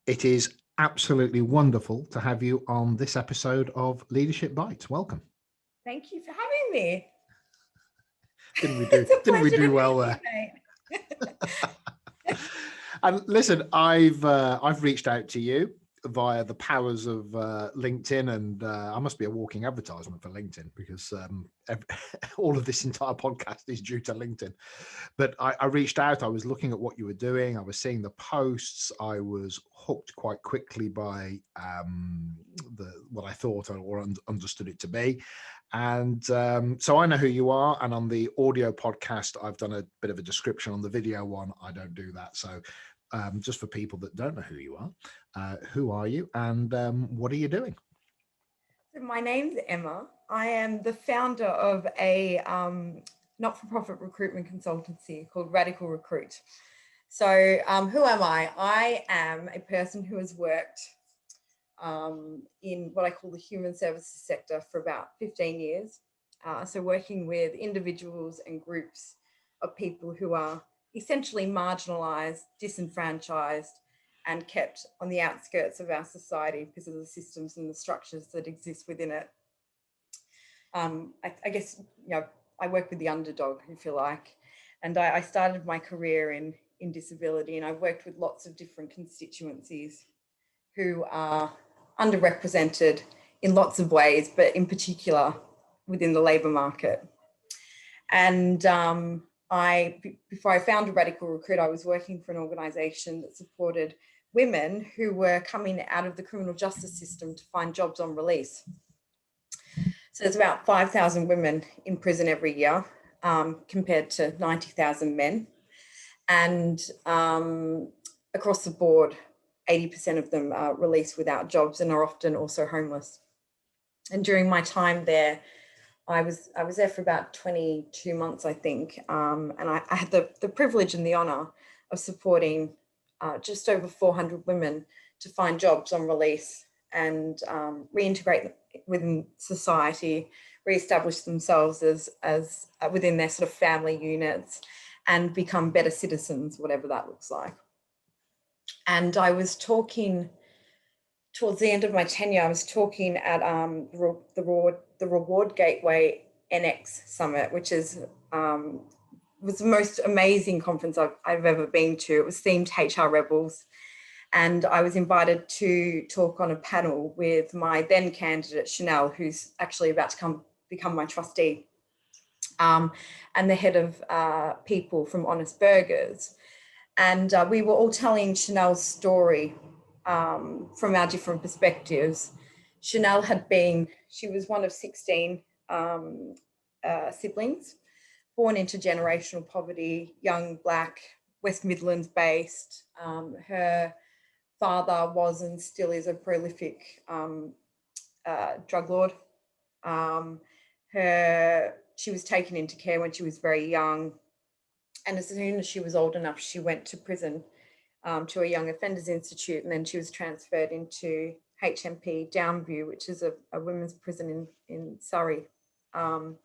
It is absolutely wonderful to have you on this episode of Leadership Bites. Welcome. Thank you for having me. Didn't we do? It's a Didn't we pleasure do to well meet there? you, mate. And listen, I've reached out to you via the powers of LinkedIn, and I must be a walking advertisement for LinkedIn because all of this entire podcast is due to LinkedIn. But I reached out. I was looking at what you were doing. I was seeing the posts. I was hooked quite quickly by what I thought or understood it to be. And so I know who you are. And on the audio podcast, I've done a bit of a description. On the video one, I don't do that. So just for people that don't know who you are, who are you and what are you doing? So my name's Emma. I am the founder of a not-for-profit recruitment consultancy called Radical Recruit. So who am I? I am a person who has worked in what I call the human services sector for about 15 years. So working with individuals and groups of people who are essentially marginalised, disenfranchised, and kept on the outskirts of our society because of the systems and the structures that exist within it. I guess, I work with the underdog, if you like, and I started my career in disability, and I've worked with lots of different constituencies who are underrepresented in lots of ways, but in particular within the labour market. And before I founded Radical Recruit, I was working for an organisation that supported women who were coming out of the criminal justice system to find jobs on release. So there's about 5,000 women in prison every year, compared to 90,000 men. And across the board, 80% of them are released without jobs and are often also homeless. And during my time there, I was there for about 22 months, I think, and I had the privilege and the honour of supporting just over 400 women to find jobs on release and reintegrate within society, re-establish themselves as within their sort of family units and become better citizens, whatever that looks like. And I was talking towards the end of my tenure, I was talking at the Reward Gateway NX Summit, which was the most amazing conference I've ever been to. It was themed HR Rebels. And I was invited to talk on a panel with my then candidate, Chanel, who's actually about to become my trustee, and the head of people from Honest Burgers. And we were all telling Chanel's story from our different perspectives. Chanel she was one of 16 siblings, born into generational poverty, young, Black, West Midlands based. Her father was and still is a prolific drug lord. She was taken into care when she was very young. And as soon as she was old enough, she went to prison, to a Young Offenders Institute, and then she was transferred into HMP Downview, which is a women's prison in Surrey. And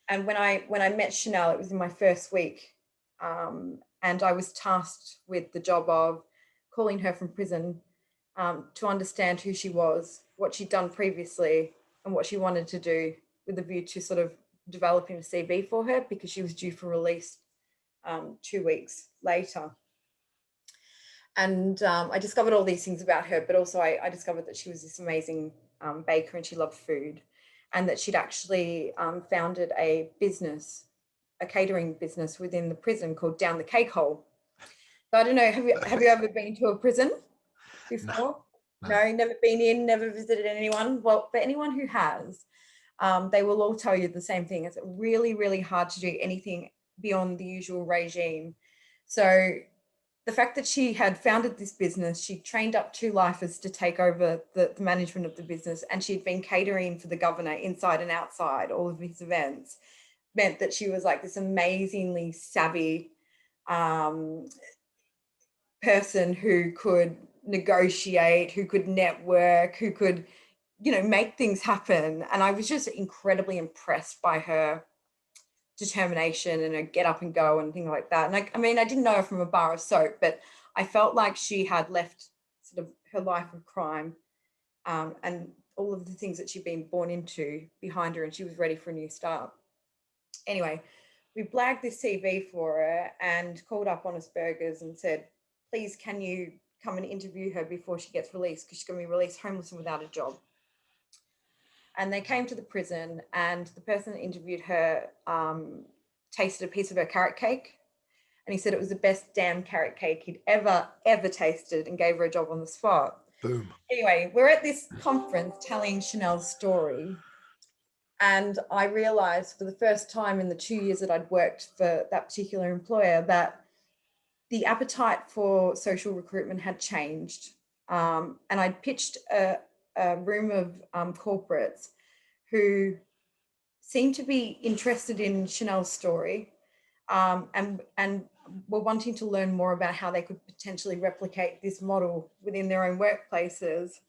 when I met Chanel, it was in my first week, and I was tasked with the job of calling her from prison to understand who she was, what she'd done previously, and what she wanted to do, with a view to sort of developing a CV for her, because she was due for release 2 weeks later. And I discovered all these things about her, but also I discovered that she was this amazing baker and she loved food, and that she'd actually founded a catering business within the prison called Down the Cake Hole. So I don't know, have you ever been to a prison before? No, never been in, never visited anyone? Well, for anyone who has, they will all tell you the same thing. It's really, really hard to do anything beyond the usual regime. So the fact that she had founded this business, she trained up 2 lifers to take over the management of the business, and she'd been catering for the governor inside and outside all of his events, meant that she was like this amazingly savvy person who could negotiate, who could network, who could, make things happen. And I was just incredibly impressed by her determination and her get up and go and things like that. And I didn't know her from a bar of soap, but I felt like she had left sort of her life of crime, and all of the things that she'd been born into behind her, and she was ready for a new start. Anyway, we blagged this CV for her and called up Honest Burgers and said, please, can you come and interview her before she gets released, because she's going to be released homeless and without a job. And they came to the prison, and the person that interviewed her tasted a piece of her carrot cake. And he said it was the best damn carrot cake he'd ever tasted, and gave her a job on the spot. Boom. Anyway, we're at this conference telling Chanel's story. And I realized for the first time in the 2 years that I'd worked for that particular employer that the appetite for social recruitment had changed. And I'd pitched a room of corporates who seemed to be interested in Chanel's story, and were wanting to learn more about how they could potentially replicate this model within their own workplaces.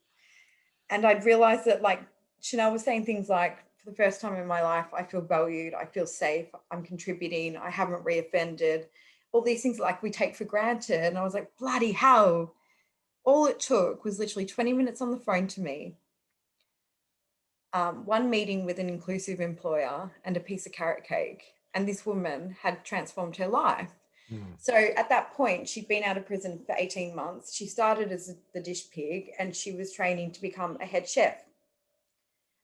And I'd realized that, like, Chanel was saying things like, for the first time in my life, I feel valued, I feel safe, I'm contributing, I haven't reoffended, all these things like we take for granted. And I was like, bloody hell. All it took was literally 20 minutes on the phone to me, one meeting with an inclusive employer, and a piece of carrot cake. And this woman had transformed her life. So at that point, she'd been out of prison for 18 months. She started as the dish pig, and she was training to become a head chef.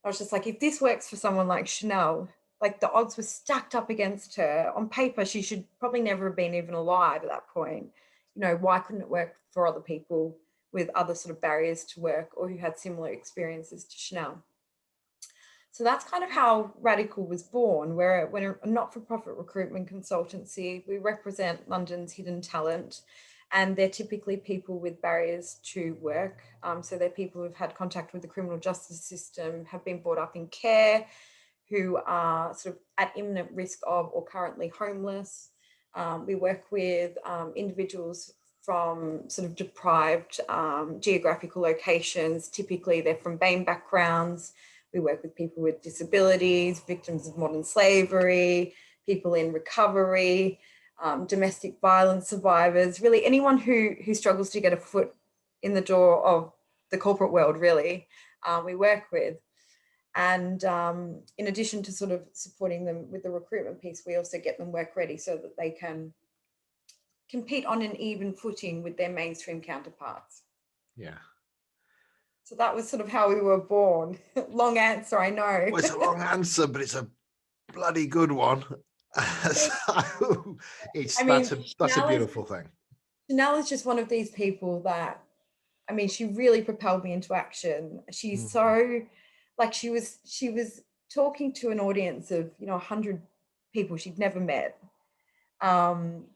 I was just like, if this works for someone like Chanel, like the odds were stacked up against her. On paper, she should probably never have been even alive at that point. You know, why couldn't it work for other people with other sort of barriers to work, or who had similar experiences to Chanel? So that's kind of how Radical was born. We're a not-for-profit recruitment consultancy. We represent London's hidden talent, and they're typically people with barriers to work. So they're people who've had contact with the criminal justice system, have been brought up in care, who are sort of at imminent risk of or currently homeless. We work with individuals from sort of deprived geographical locations. Typically, they're from BAME backgrounds. We work with people with disabilities, victims of modern slavery, people in recovery, domestic violence survivors, really anyone who struggles to get a foot in the door of the corporate world, really, we work with. And in addition to sort of supporting them with the recruitment piece, we also get them work ready so that they can compete on an even footing with their mainstream counterparts. Yeah. So that was sort of how we were born. Long answer, I know. Well, it's a long answer, but it's a bloody good one. So that's a beautiful thing. Chanel is just one of these people that, I mean, she really propelled me into action. She's so, like, she was talking to an audience of, 100 people she'd never met. And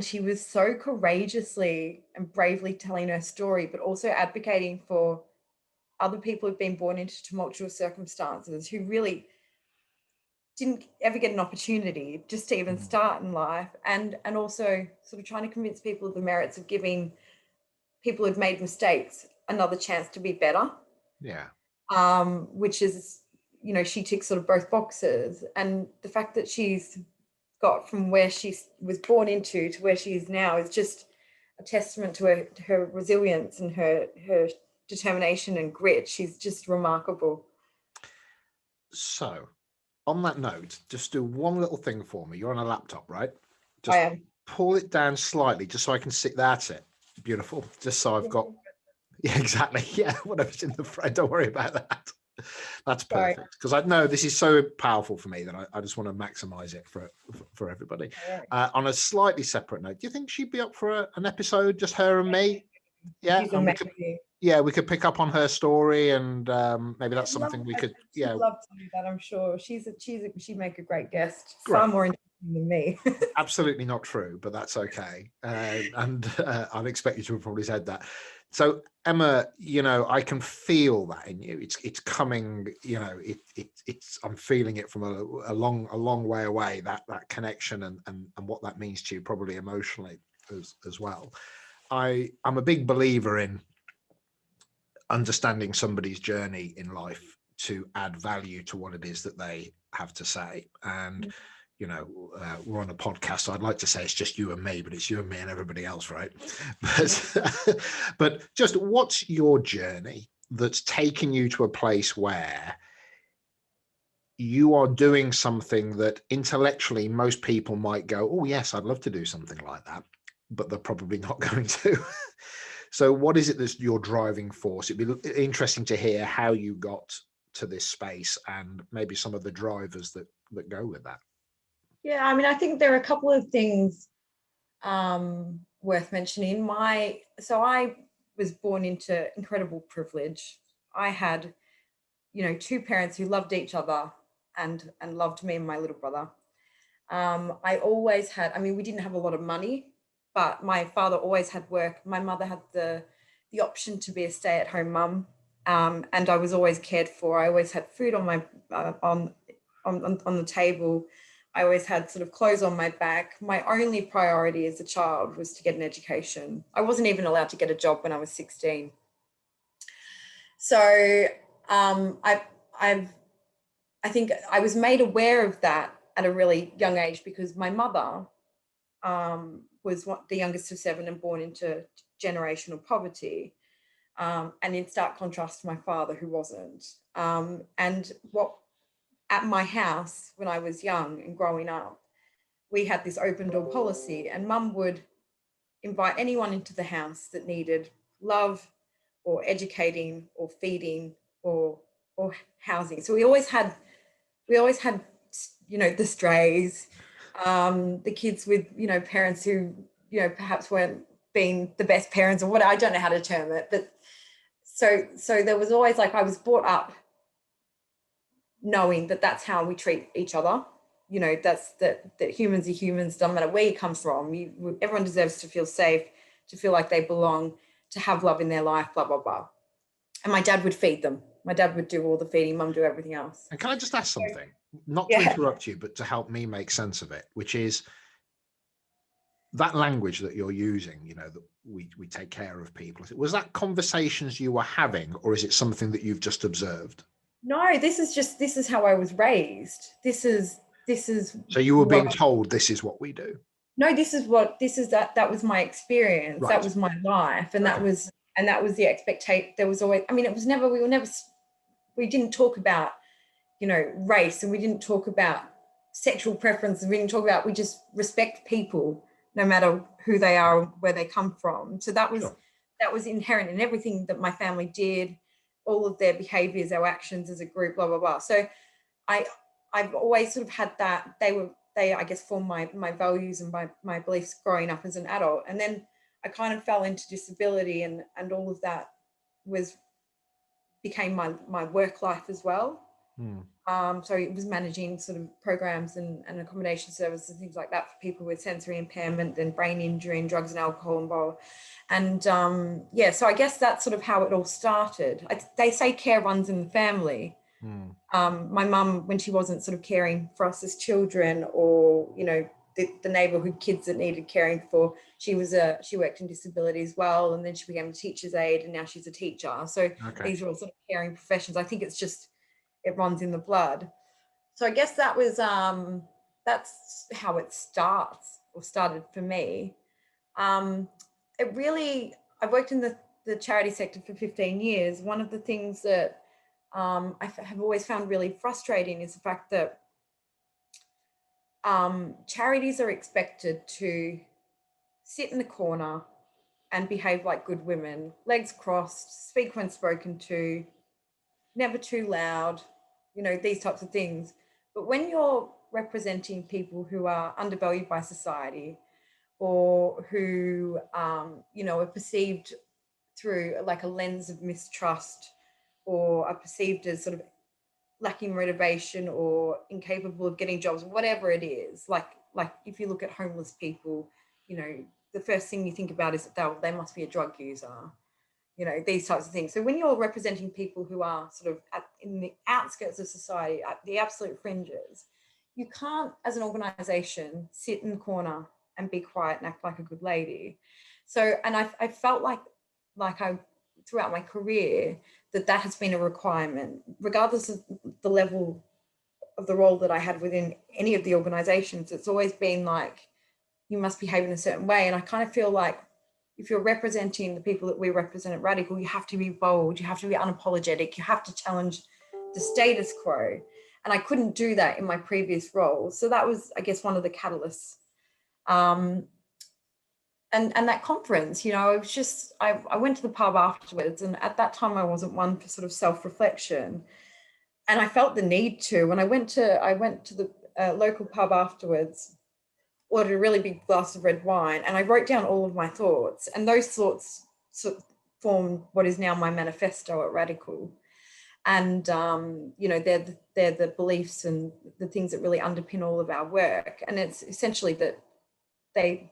she was so courageously and bravely telling her story, but also advocating for other people who've been born into tumultuous circumstances, who really didn't ever get an opportunity just to even start in life, and also sort of trying to convince people of the merits of giving people who've made mistakes another chance to be better. Yeah. Which is, she ticks sort of both boxes. And the fact that she's got from where she was born into to where she is now is just a testament to her resilience and her determination and grit. She's just remarkable. So, on that note, just do one little thing for me. You're on a laptop, right? Just I am. Pull it down slightly just so I can see. That's it. Beautiful. Just so I've got. Yeah, exactly. Yeah, whatever's in the frame. Don't worry about that. That's perfect, because I know this is so powerful for me that I just want to maximize it for everybody. On a slightly separate note, do you think she'd be up for an episode, just her and me? Yeah, we could pick up on her story, and maybe that's something we could. Yeah, I'd love to do that. I'm sure she'd make a great guest. Far more interesting than me. Absolutely not true, but that's okay. And I'd expect you to have probably said that. So Emma, I can feel that in you. It's coming. It's I'm feeling it from a long way away. That connection and what that means to you, probably emotionally as well. I'm a big believer in understanding somebody's journey in life to add value to what it is that they have to say. And we're on a podcast, so I'd like to say it's just you and me, but it's you and me and everybody else, right? But just what's your journey that's taken you to a place where you are doing something that intellectually most people might go, oh yes, I'd love to do something like that, but they're probably not going to. So what is it that's your driving force? It'd be interesting to hear how you got to this space and maybe some of the drivers that go with that. Yeah, I mean, I think there are a couple of things worth mentioning. So I was born into incredible privilege. I had, two parents who loved each other and loved me and my little brother. I always had, we didn't have a lot of money, but my father always had work. My mother had the option to be a stay-at-home mum, and I was always cared for. I always had food on my on the table. I always had sort of clothes on my back. My only priority as a child was to get an education. I wasn't even allowed to get a job when I was 16. So I think I was made aware of that at a really young age because my mother was the youngest of 7 and born into generational poverty, and in stark contrast to my father, who wasn't. And what at my house when I was young and growing up, we had this open door policy, and Mum would invite anyone into the house that needed love or educating or feeding or housing. So we always had the strays, the kids with parents who perhaps weren't being the best parents or what, I don't know how to term it, but so there was always, like, I was brought up knowing that that's how we treat each other. That's that humans are humans, doesn't matter where you come from. Everyone deserves to feel safe, to feel like they belong, to have love in their life, blah blah blah. And my dad would feed them. My dad would do all the feeding, Mum do everything else. And can I just ask something, not to interrupt you, but to help me make sense of it, which is that language that you're using, that we take care of people. Was that conversations you were having, or is it something that you've just observed? No, this is how I was raised. This is So you were being told this is what we do? No, that was my experience. Right. That was my life. And that was the expectation. There was always, we didn't talk about, race, and we didn't talk about sexual preferences. We just respect people no matter who they are, where they come from. So that was inherent in everything that my family did, all of their behaviors, our actions as a group, blah, blah, blah. So I've always sort of had that. They I guess formed my values and my beliefs growing up as an adult. And then I kind of fell into disability, and all of that became my work life as well. So it was managing sort of programs and accommodation services and things like that for people with sensory impairment and brain injury and drugs and alcohol and blah. And so I guess that's sort of how it all started. They say care runs in the family. My mum, when she wasn't sort of caring for us as children, or the neighbourhood kids that needed caring for, she worked in disability as well, and then she became a teacher's aide, and now she's a teacher. So These are all sort of caring professions. I think it's just, it runs in the blood. So I guess that was that's how it started for me. I've worked in the charity sector for 15 years. One of the things that I have always found really frustrating is the fact that charities are expected to sit in the corner and behave like good women, legs crossed, speak when spoken to, never too loud, these types of things. But when you're representing people who are undervalued by society, or who, are perceived through like a lens of mistrust, or are perceived as sort of lacking motivation or incapable of getting jobs, whatever it is, like if you look at homeless people, the first thing you think about is that they must be a drug user, these types of things. So when you're representing people who are sort of in the outskirts of society, at the absolute fringes, you can't, as an organisation, sit in the corner and be quiet and act like a good lady. So, and I felt like throughout my career, that has been a requirement, regardless of the level of the role that I had within any of the organizations. It's always been like, you must behave in a certain way. And I kind of feel like if you're representing the people that we represent at Radical, you have to be bold, you have to be unapologetic, you have to challenge the status quo. And I couldn't do that in my previous role. So that was, I guess, one of the catalysts. And that conference, you know, it was just, I went to the pub afterwards, and at that time I wasn't one for sort of self-reflection. And I felt the need to. When I went to the local pub afterwards, ordered a really big glass of red wine, and I wrote down all of my thoughts. And those thoughts sort of formed what is now my manifesto at Radical. And, you know, they're the beliefs and the things that really underpin all of our work. And it's essentially that it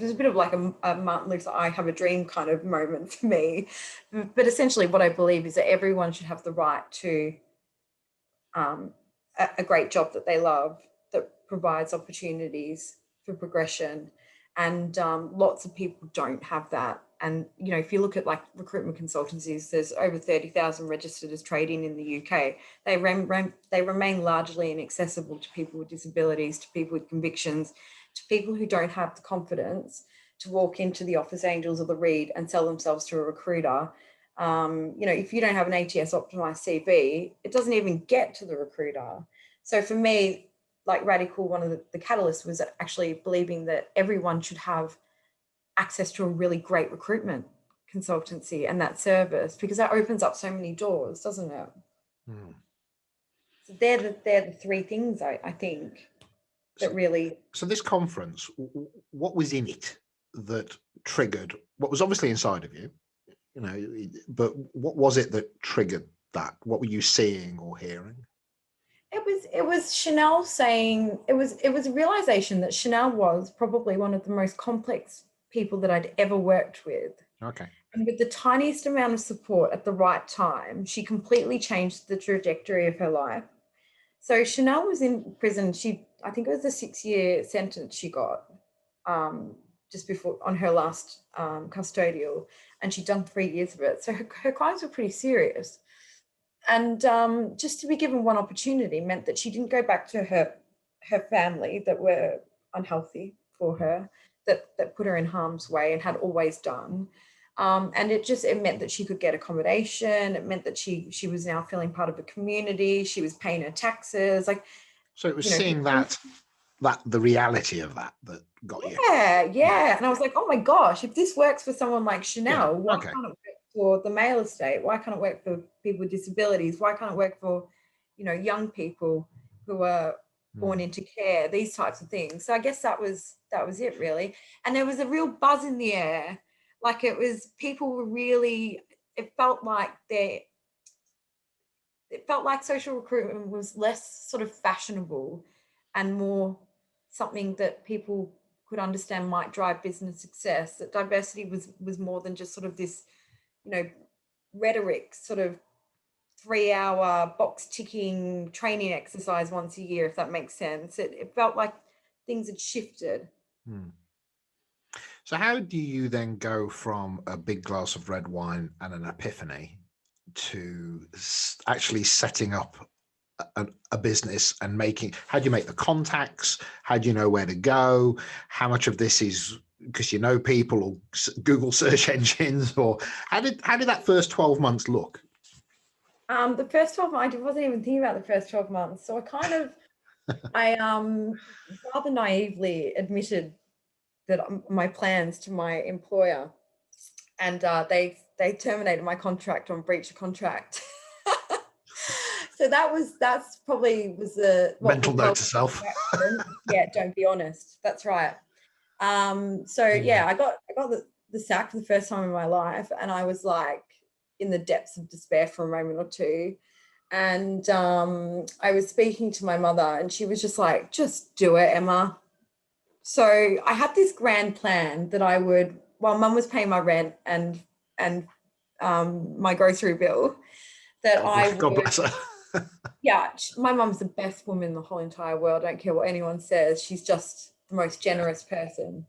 was a bit of like a Martin Luther, I have a dream kind of moment for me. But essentially what I believe is that everyone should have the right to a great job that they love, that provides opportunities for progression. And lots of people don't have that. And, you know, if you look at like recruitment consultancies, there's over 30,000 registered as trading in the UK. They remain largely inaccessible to people with disabilities, to people with convictions, to people who don't have the confidence to walk into the Office Angels or the Reed and sell themselves to a recruiter. You know, if you don't have an ATS optimized CV, it doesn't even get to the recruiter. So for me, like Radical, one of the catalysts was actually believing that everyone should have access to a really great recruitment consultancy and that service, because that opens up so many doors, doesn't it? Mm. So they're the three things I think that really. So this conference, what was in it that triggered what was obviously inside of you, you know, but what was it that triggered that? What were you seeing or hearing? It was Chanel saying, it was a realization that Chanel was probably one of the most complex people that I'd ever worked with. Okay. And with the tiniest amount of support at the right time, she completely changed the trajectory of her life. So Chanel was in prison. I think it was a 6-year sentence she got just before on her last custodial, and she'd done 3 years of it. So her crimes were pretty serious. And just to be given one opportunity meant that she didn't go back to her family that were unhealthy for her, that put her in harm's way and had always done. And it meant that she could get accommodation. It meant that she was now feeling part of a community. She was paying her taxes. Like, so it was seeing that the reality of that got you. Yeah. And I was like, oh my gosh, if this works for someone like Chanel, why can't it work for the male estate? Why can't it work for people with disabilities? Why can't it work for, you know, young people who are born into care, these types of things? So I guess that was it really. And there was a real buzz in the air. Like people were really, it felt like social recruitment was less sort of fashionable and more something that people could understand might drive business success, that diversity was more than just sort of this, you know, rhetoric, sort of 3-hour box ticking training exercise once a year, if that makes sense. It felt like things had shifted. So how do you then go from a big glass of red wine and an epiphany to actually setting up a business and how do you make the contacts? How do you know where to go? How much of this is because you know people or Google search engines, or how did that first 12 months look? The first 12 months, I wasn't even thinking about the first 12 months. So I rather naively admitted that my plans to my employer, and they terminated my contract on breach of contract. So that's probably was the mental note to self. Yeah, don't be honest. That's right. So yeah, I got the sack for the first time in my life, and I was like in the depths of despair for a moment or two. And I was speaking to my mother, and she was just like, just do it, Emma. So I had this grand plan that I would, while Mum was paying my rent and my grocery bill, that God bless her. Yeah, my mum's the best woman in the whole entire world. I don't care what anyone says. She's just the most generous person.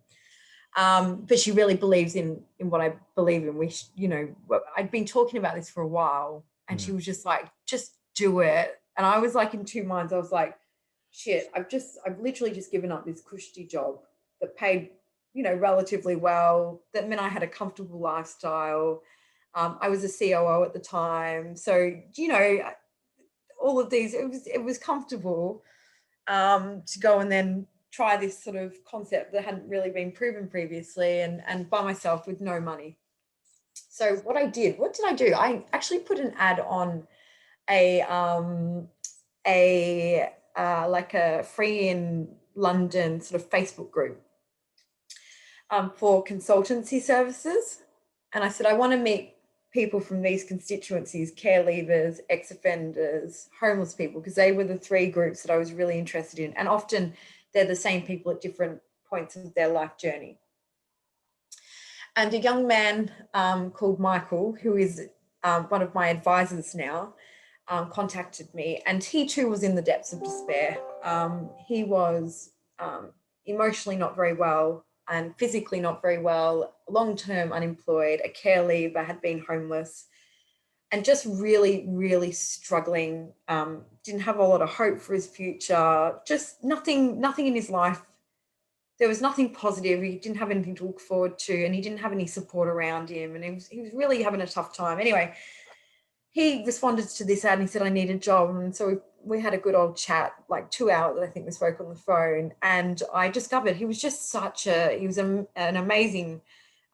But she really believes in what I believe in. I'd been talking about this for a while, and she was just like, just do it. And I was like in two minds. I was like, shit, I've literally just given up this cushy job that paid, relatively well. That meant I had a comfortable lifestyle. I was a COO at the time. So, all of these, it was comfortable to go and then try this sort of concept that hadn't really been proven previously, and by myself with no money. So what did I do? I actually put an ad on a like a free in London sort of Facebook group for consultancy services. And I said, I want to meet people from these constituencies, care leavers, ex-offenders, homeless people, because they were the three groups that I was really interested in. And often they're the same people at different points of their life journey. And a young man called Michael, who is one of my advisors now, contacted me, and he too was in the depths of despair. He was emotionally not very well and physically not very well, long-term unemployed, a care leaver, had been homeless, and just really, really struggling. Didn't have a lot of hope for his future, just nothing in his life. There was nothing positive. He didn't have anything to look forward to, and he didn't have any support around him, and he was really having a tough time. Anyway, he responded to this ad and he said, I need a job. And so we had a good old chat, like 2 hours, I think we spoke on the phone. And I discovered he was just he was an amazing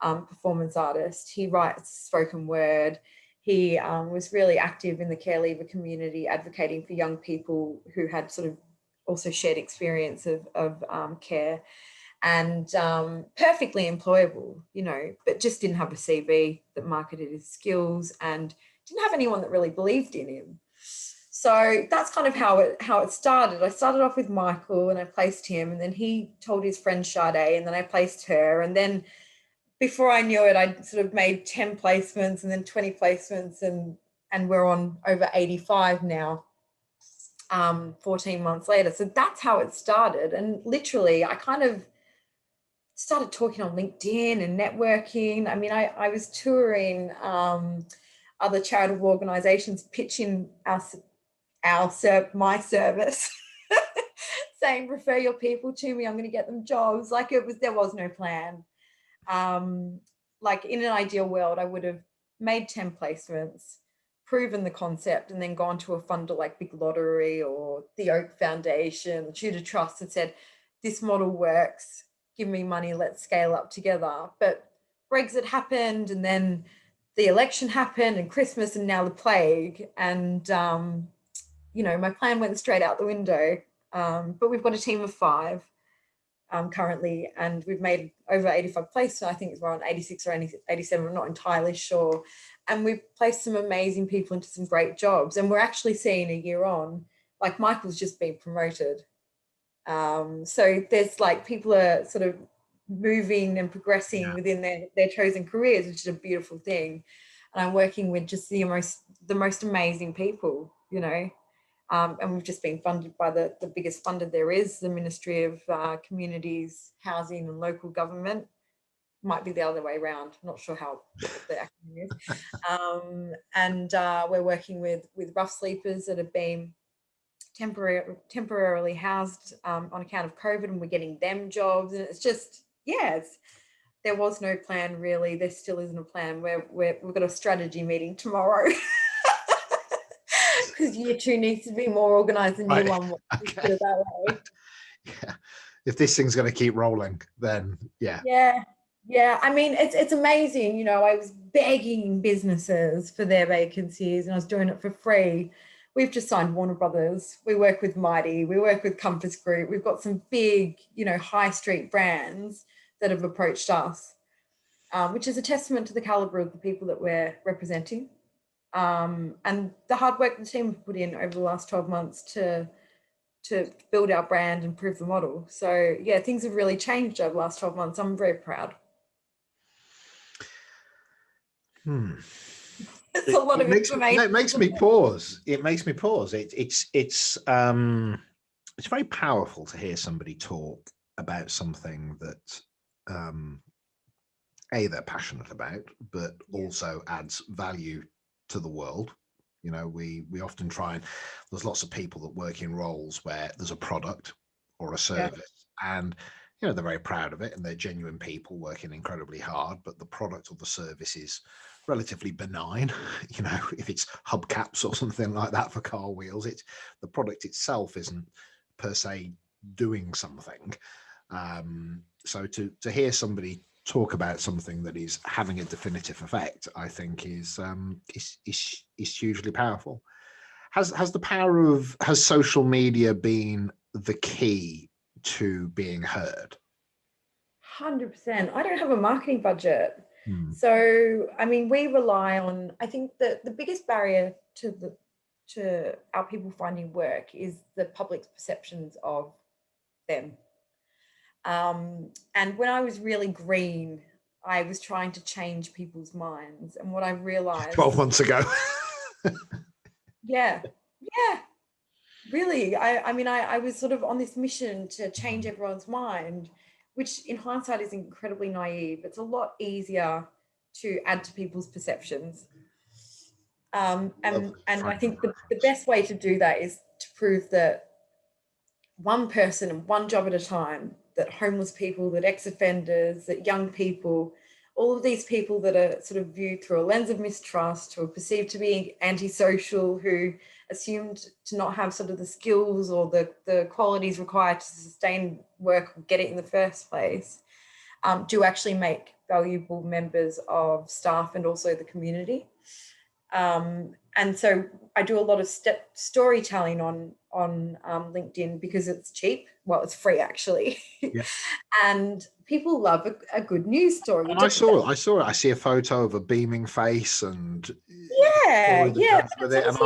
performance artist. He writes spoken word. He was really active in the care leaver community, advocating for young people who had sort of also shared experience of care, and perfectly employable, but just didn't have a CV that marketed his skills, and didn't have anyone that really believed in him. So that's kind of how it started. I started off with Michael and I placed him, and then he told his friend Sade, and then I placed her. And then before I knew it, I sort of made 10 placements and then 20 placements, and we're on over 85 now, 14 months later. So that's how it started. And literally, I kind of started talking on LinkedIn and networking. I mean, I was touring other charitable organizations, pitching my service, saying, refer your people to me, I'm going to get them jobs. Like there was no plan. Like in an ideal world, I would have made 10 placements, proven the concept, and then gone to a funder like Big Lottery or the Oak Foundation, Tudor Trust, and said, this model works, give me money, let's scale up together. But Brexit happened, and then the election happened, and Christmas, and now the plague. And, my plan went straight out the window. But we've got a team of 5 currently, and we've made over 85 placements. I think we're on 86 or 87, I'm not entirely sure. And we've placed some amazing people into some great jobs. And we're actually seeing a year on, like Michael's just been promoted. So there's like people are sort of moving and progressing within their chosen careers, which is a beautiful thing. And I'm working with just the most amazing people, and we've just been funded by the biggest funder there is, the Ministry of Communities, Housing and Local Government. Might be the other way around, not sure how the acronym is. And we're working with rough sleepers that have been temporarily housed on account of COVID, and we're getting them jobs. And it's just, there was no plan really. There still isn't a plan. We've got a strategy meeting tomorrow because year 2 needs to be more organised than year 1. Okay. Put it that way. Yeah. If this thing's going to keep rolling, then yeah. I mean, it's amazing. I was begging businesses for their vacancies, and I was doing it for free. We've just signed Warner Brothers. We work with Mighty. We work with Compass Group. We've got some big, high street brands that have approached us, which is a testament to the caliber of the people that we're representing, and the hard work the team have put in over the last 12 months to build our brand and prove the model. So yeah, things have really changed over the last 12 months. I'm very proud. It's a lot of information. It makes me pause. It's very powerful to hear somebody talk about something that they're passionate about, but also adds value to the world. You know, we often try and there's lots of people that work in roles where there's a product or a service, and you know, they're very proud of it and they're genuine people working incredibly hard, but the product or the service is relatively benign. You know, if it's hubcaps or something like that for car wheels, it's the product itself isn't per se doing something. So to hear somebody talk about something that is having a definitive effect, I think is hugely powerful. Has social media been the key to being heard? 100%. I don't have a marketing budget. Hmm. So, I mean, we rely on, I think that the biggest barrier to our people finding work is the public's perceptions of them. And when I was really green, I was trying to change people's minds. And what I realized 12 months ago. yeah, really. I was sort of on this mission to change everyone's mind, which in hindsight is incredibly naive. It's a lot easier to add to people's perceptions. And I think the best way to do that is to prove that one person and one job at a time, that homeless people, that ex-offenders, that young people, all of these people that are sort of viewed through a lens of mistrust, who are perceived to be antisocial, who assumed to not have sort of the skills or the qualities required to sustain work or get it in the first place, do actually make valuable members of staff and also the community. And so I do a lot of storytelling on LinkedIn because it's cheap. Well, it's free actually. Yeah. And people love a good news story. And I saw it. I see a photo of a beaming face and with it, and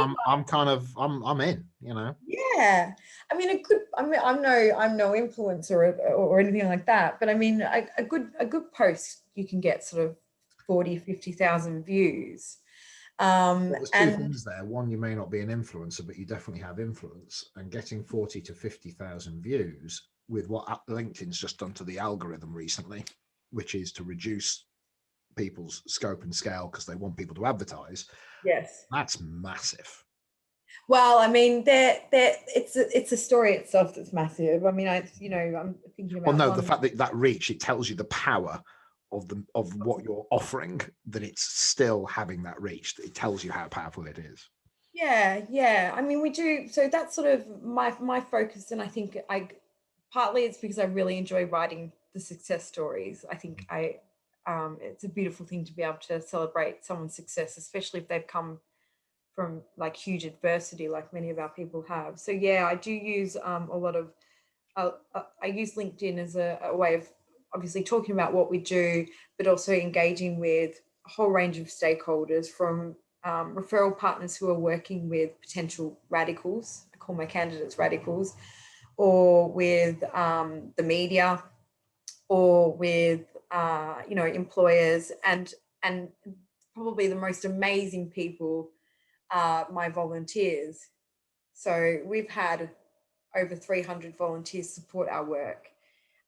I'm in, you know. Yeah. I mean, I'm no influencer or anything like that, but I mean, a good post, you can get sort of 40, 50,000 views. There's two things there. One, you may not be an influencer, but you definitely have influence. And getting 40 to 50,000 views with what LinkedIn's just done to the algorithm recently, which is to reduce people's scope and scale because they want people to advertise. Yes, that's massive. Well, I mean, it's a story itself that's massive. I mean, I'm thinking about. Well, no, the fact that reach, it tells you the power of what you're offering, that it's still having that reach. It tells you how powerful it is. Yeah. I mean, we do. So that's sort of my focus, and I think partly it's because I really enjoy writing the success stories. I think it's a beautiful thing to be able to celebrate someone's success, especially if they've come from like huge adversity, like many of our people have. So yeah, I do use a lot of. I use LinkedIn as a way of obviously talking about what we do, but also engaging with a whole range of stakeholders, from referral partners who are working with potential radicals. I call my candidates radicals, or with the media, or with employers, and probably the most amazing people are my volunteers. So we've had over 300 volunteers support our work,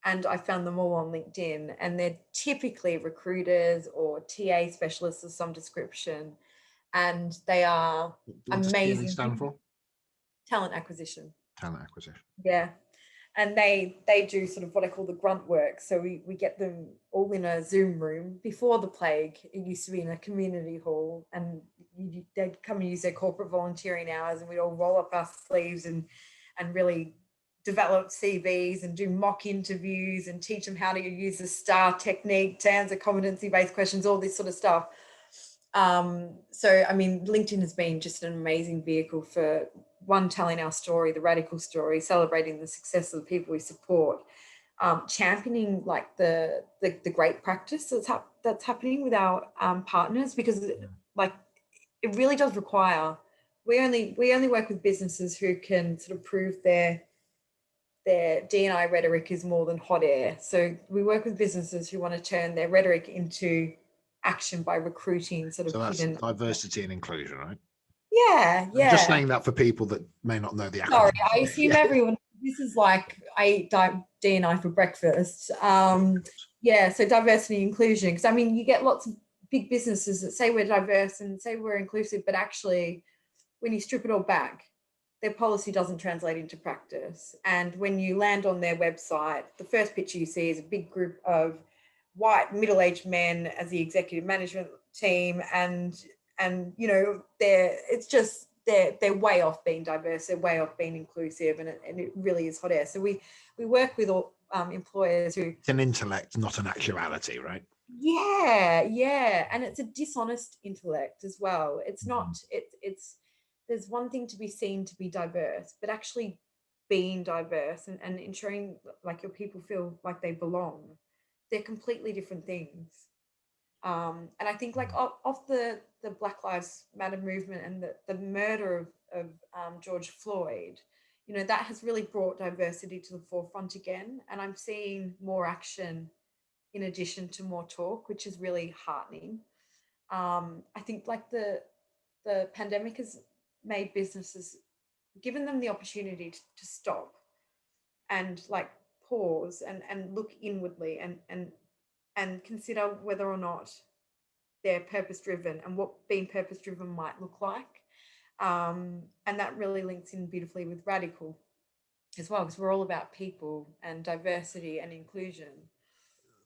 and I found them all on LinkedIn, and they're typically recruiters or TA specialists of some description, and they are amazing. What stand for? Talent acquisition. Talent acquisition. Yeah. And they do sort of what I call the grunt work. So we get them all in a Zoom room. Before the plague, it used to be in a community hall, and they'd come and use their corporate volunteering hours, and we'd all roll up our sleeves and really develop CVs and do mock interviews and teach them how to use the STAR technique to answer competency-based questions, all this sort of stuff. So, I mean, LinkedIn has been just an amazing vehicle for, one, telling our story, the radical story, celebrating the success of the people we support, championing like the great practice that's happening with our partners, because like it really does require, we only work with businesses who can sort of prove their D&I rhetoric is more than hot air. So we work with businesses who want to turn their rhetoric into action by recruiting sort of. So that's diversity and inclusion, right? Yeah. I'm just saying that for people that may not know the acronym. Sorry, I assume everyone, this is like I eat D&I for breakfast. So diversity and inclusion, because I mean, you get lots of big businesses that say we're diverse and say we're inclusive, but actually when you strip it all back, their policy doesn't translate into practice. And when you land on their website, the first picture you see is a big group of white middle-aged men as the executive management team, and you know, they're way off being diverse, they're way off being inclusive, and it really is hot air. So we work with all employers who, it's an intellect, not an actuality, right? yeah, and it's a dishonest intellect as well. It's not, it's there's one thing to be seen to be diverse, but actually being diverse and ensuring like your people feel like they belong, they're completely different things. And I think like off the Black Lives Matter movement and the murder of George Floyd, you know, that has really brought diversity to the forefront again. And I'm seeing more action in addition to more talk, which is really heartening. I think like the pandemic has made businesses, given them the opportunity to stop and like pause and look inwardly and consider whether or not they're purpose driven and what being purpose driven might look like. And that really links in beautifully with radical as well, because we're all about people and diversity and inclusion.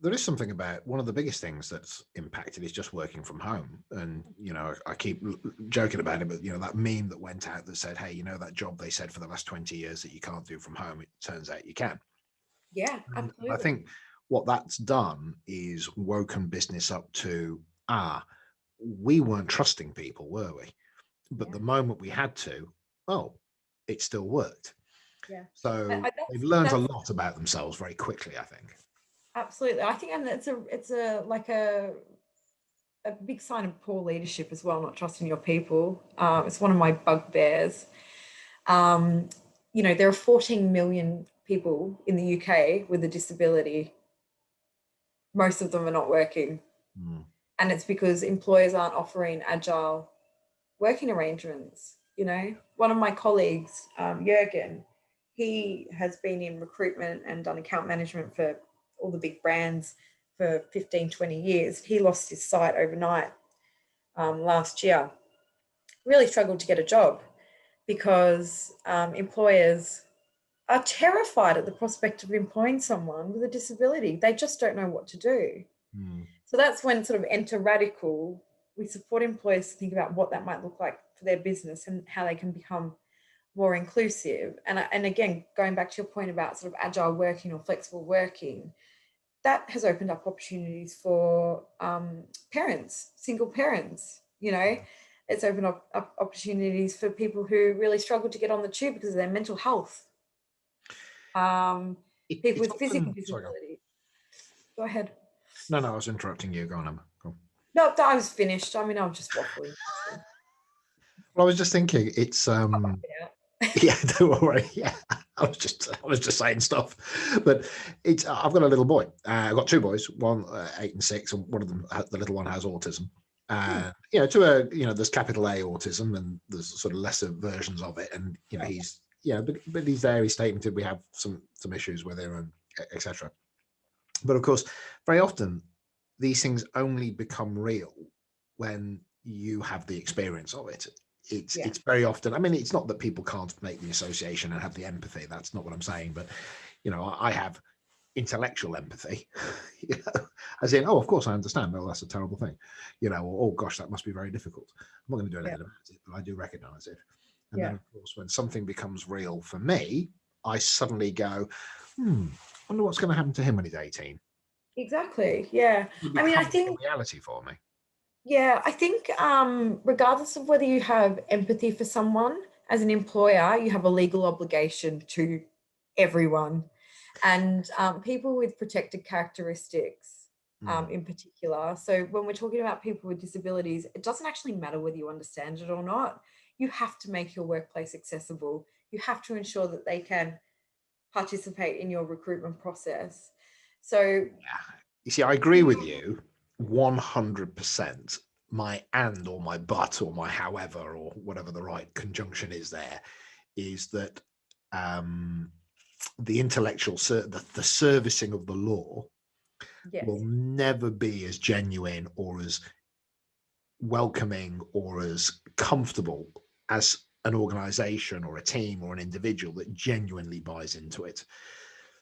There is something about one of the biggest things that's impacted is just working from home. And, you know, I keep joking about it, but, you know, that meme that went out that said, hey, you know, that job they said for the last 20 years that you can't do from home, it turns out you can. Yeah, absolutely. And I think what that's done is woken business up to, we weren't trusting people, were we? But the moment we had to, it still worked. Yeah. So they've learned a lot about themselves very quickly, I think. Absolutely. I think, and it's a big sign of poor leadership as well, not trusting your people. It's one of my bugbears. You know, there are 14 million people in the UK with a disability. Most of them are not working. And it's because employers aren't offering agile working arrangements. You know, one of my colleagues, Jürgen, he has been in recruitment and done account management for all the big brands for 15, 20 years. He lost his sight overnight last year. Really struggled to get a job because employers are terrified at the prospect of employing someone with a disability. They just don't know what to do. So that's when sort of enter radical. We support employers to think about what that might look like for their business and how they can become more inclusive. And again, going back to your point about sort of agile working or flexible working, that has opened up opportunities for parents, single parents, you know. It's opened up opportunities for people who really struggle to get on the tube because of their mental health. People with physical disability. Go ahead. No, I was interrupting you. Go on, Emma. Go. No, I was finished. I mean, I was just waffling. Well, I was just thinking, it's yeah, don't worry. Yeah, I was just saying stuff, but it's. I've got a little boy. I've got two boys, one 8 and 6, and one of them, the little one, has autism. You know, there's capital A autism, and there's sort of lesser versions of it, and you know, he's but he's there. He's stated we have some issues with him, and etc. But of course, very often these things only become real when you have the experience of it. It's very often, I mean, it's not that people can't make the association and have the empathy. That's not what I'm saying. But, you know, I have intellectual empathy, you know, as in, of course I understand. Oh, that's a terrible thing, you know, or, oh gosh, that must be very difficult. I'm not going to do anything about it, but I do recognize it. And then, of course, when something becomes real for me, I suddenly go, I wonder what's going to happen to him when he's 18. Exactly. Yeah. I mean, I think reality for me. Yeah, I think regardless of whether you have empathy for someone, as an employer, you have a legal obligation to everyone. And people with protected characteristics in particular. So when we're talking about people with disabilities, it doesn't actually matter whether you understand it or not. You have to make your workplace accessible. You have to ensure that they can participate in your recruitment process. So, you see, I agree with you 100%. My and or my but or my however or whatever the right conjunction is there is that the intellectual the servicing of the law will never be as genuine or as welcoming or as comfortable as an organization or a team or an individual that genuinely buys into it.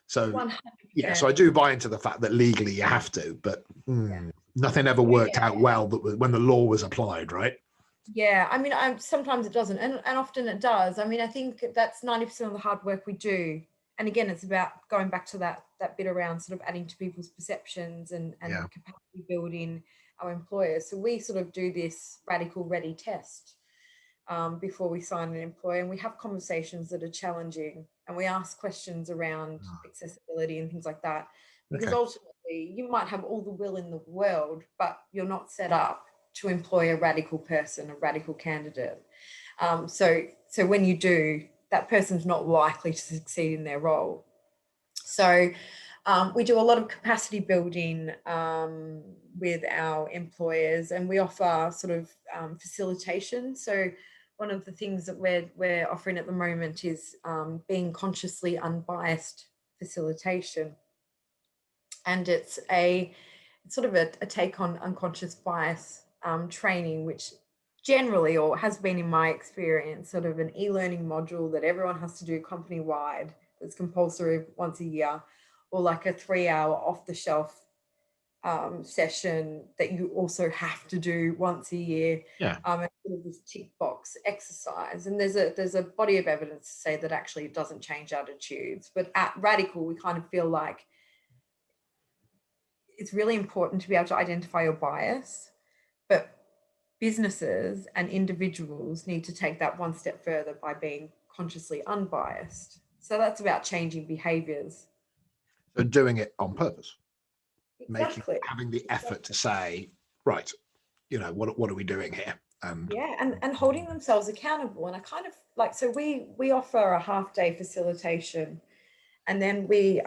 So 100%. yeah, so I do buy into the fact that legally you have to, but nothing ever worked out well when the law was applied, right? Yeah, I mean, sometimes it doesn't, and often it does. I mean, I think that's 90% of the hard work we do. And again, it's about going back to that bit around sort of adding to people's perceptions and capacity building our employers. So we sort of do this radical ready test before we sign an employer, and we have conversations that are challenging, and we ask questions around accessibility and things like that, because ultimately you might have all the will in the world, but you're not set up to employ a radical person, a radical candidate. So when you do, that person's not likely to succeed in their role. So we do a lot of capacity building with our employers, and we offer sort of facilitation. So one of the things that we're offering at the moment is being consciously unbiased facilitation. And it's sort of a take on unconscious bias training, which generally, or has been in my experience, sort of an e-learning module that everyone has to do company-wide, that's compulsory once a year, or like a 3-hour off-the-shelf session that you also have to do once a year. And sort of this tick box exercise. And there's a body of evidence to say that actually it doesn't change attitudes. But at Radical, we kind of feel like it's really important to be able to identify your bias, but businesses and individuals need to take that one step further by being consciously unbiased. So that's about changing behaviors. So doing it on purpose. Exactly. Having the effort to say, right, what are we doing here? And holding themselves accountable. And I kind of like, so we offer a half-day facilitation, and then we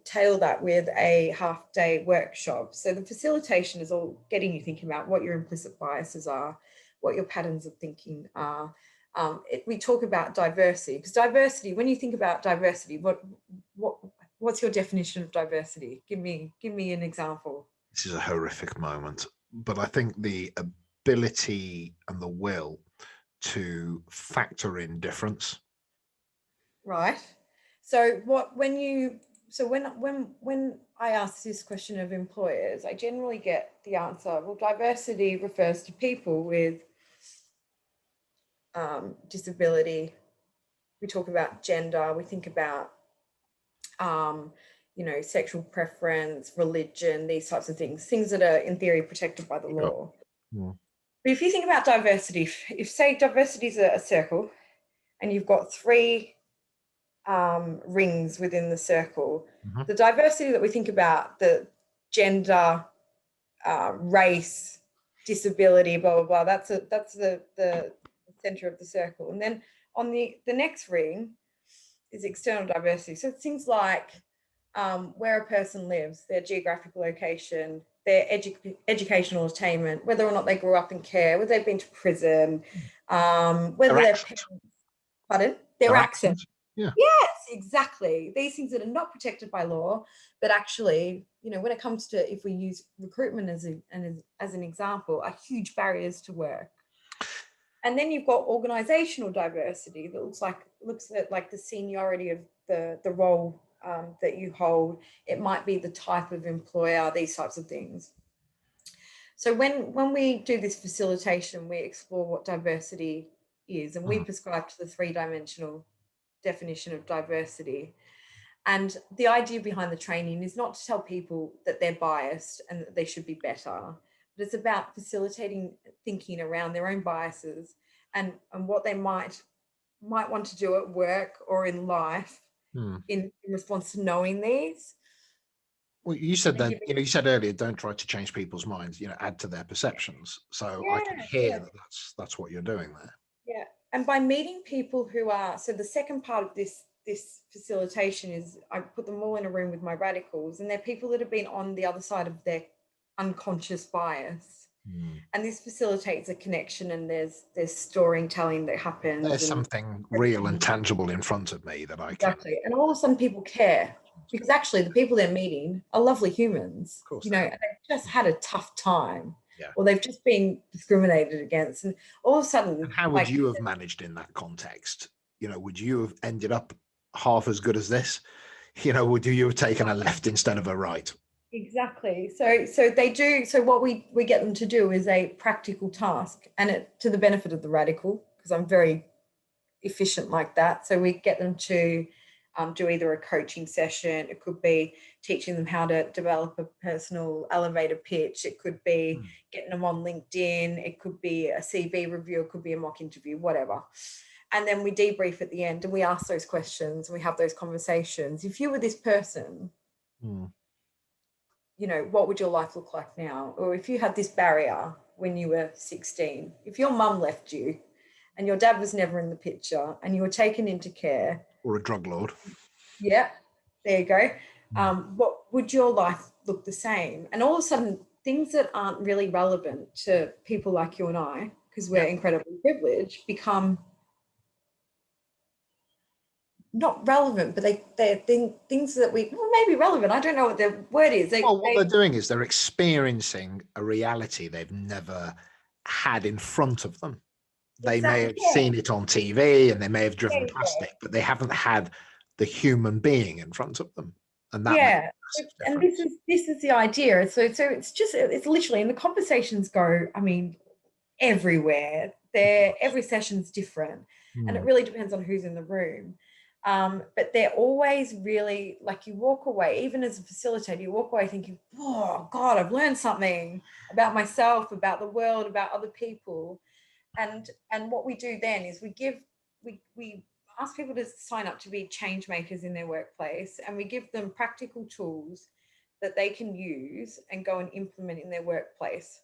tail that with a half-day workshop. So the facilitation is all getting you thinking about what your implicit biases are, what your patterns of thinking are. We talk about diversity, because diversity, when you think about diversity, what's your definition of diversity? Give me an example. This is a horrific moment, but I think the ability and the will to factor in difference. Right. So when I ask this question of employers, I generally get the answer, well, diversity refers to people with disability. We talk about gender, we think about sexual preference, religion, these types of things that are in theory protected by the law. But if you think about diversity, if say diversity is a circle, and you've got 3 rings within the circle, the diversity that we think about, the gender, race, disability, blah blah blah, that's the center of the circle. And then on the next ring is external diversity. So it's things like where a person lives, their geographic location, their educational attainment, whether or not they grew up in care, whether they've been to prison, whether their parents, their accent. Yeah. Yes, exactly. These things that are not protected by law, but actually, when it comes to, if we use recruitment as an example, are huge barriers to work. And then you've got organizational diversity that looks at like the seniority of the role that you hold. It might be the type of employer, these types of things. So when we do this facilitation, we explore what diversity is, and we prescribe to the 3-dimensional definition of diversity. And the idea behind the training is not to tell people that they're biased and that they should be better, but it's about facilitating thinking around their own biases and what they might want to do at work or in life in response to knowing these. Well, you said that, you said earlier, don't try to change people's minds, add to their perceptions. So I can hear that that's what you're doing there. Yeah. And by meeting people who are, so the second part of this facilitation is I put them all in a room with my radicals, and they're people that have been on the other side of their unconscious bias. And this facilitates a connection, and there's storytelling that happens. There's something real and tangible in front of me that I can. Exactly. And all of a sudden people care, because actually the people they're meeting are lovely humans. Of course. And they've just had a tough time. or they've just been discriminated against, and all of a sudden. And how would you have managed in that context? Would you have ended up half as good as this? Would you have taken a left instead of a right? Exactly. So they do. So what we get them to do is a practical task, and it to the benefit of the radical, because I'm very efficient like that. So we get them to do either a coaching session. It could be teaching them how to develop a personal elevator pitch. It could be getting them on LinkedIn. It could be a CV review. It could be a mock interview, whatever. And then we debrief at the end and we ask those questions and we have those conversations. If you were this person, what would your life look like now? Or if you had this barrier when you were 16, if your mum left you and your dad was never in the picture and you were taken into care. Or a drug lord. Yeah, there you go. What would your life look the same? And all of a sudden, things that aren't really relevant to people like you and I, because we're incredibly privileged, become not relevant, but they're things that maybe relevant. I don't know what the word is. What they're doing is they're experiencing a reality they've never had in front of them. They may have seen it on TV and they may have driven past it, but they haven't had the human being in front of them. And that and this is the idea. So it's literally, and the conversations go, everywhere. Every session's different, and it really depends on who's in the room. But they're always really, like, you walk away, even as a facilitator, you walk away thinking, oh God, I've learned something about myself, about the world, about other people. And what we do then is we ask people to sign up to be change makers in their workplace, and we give them practical tools that they can use and go and implement in their workplace.